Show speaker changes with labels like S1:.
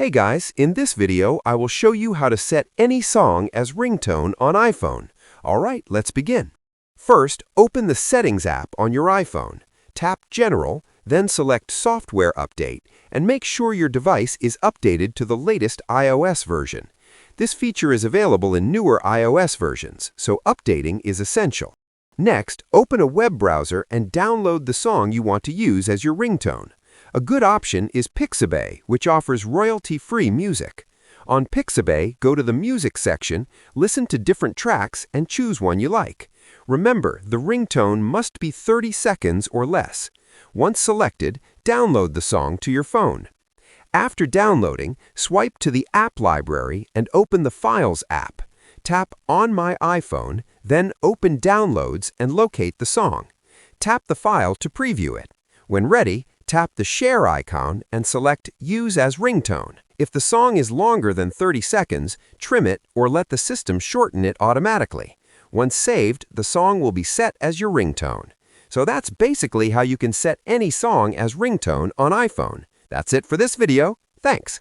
S1: Hey guys, in this video I will show you how to set any song as ringtone on iPhone. Alright, let's begin. First, open the Settings app on your iPhone. Tap General, then select Software Update, and make sure your device is updated to the latest iOS version. This feature is available in newer iOS versions, so updating is essential. Next, open a web browser and download the song you want to use as your ringtone. A good option is Pixabay, which offers royalty-free music. On Pixabay, go to the Music section, listen to different tracks, and choose one you like. Remember, the ringtone must be 30 seconds or less. Once selected, download the song to your phone. After downloading, swipe to the App Library and open the Files app. Tap On My iPhone, then open Downloads and locate the song. Tap the file to preview it. When ready, tap the Share icon and select Use as Ringtone. If the song is longer than 30 seconds, trim it or let the system shorten it automatically. Once saved, the song will be set as your ringtone. So that's basically how you can set any song as ringtone on iPhone. That's it for this video. Thanks.